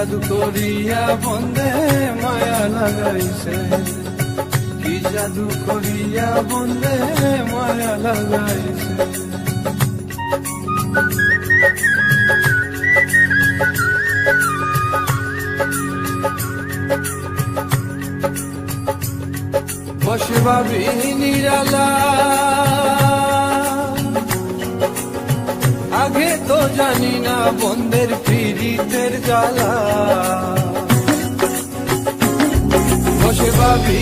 জাদু করিয়া বন্দে মায়া লাগাইছে, কি জাদু করিয়া বন্দে মায়া লাগাইছে। বসে ভাবি নিরালা, আগে তো জানি না বন্দের পীড়িতের জ্বালা। বসে ভাবি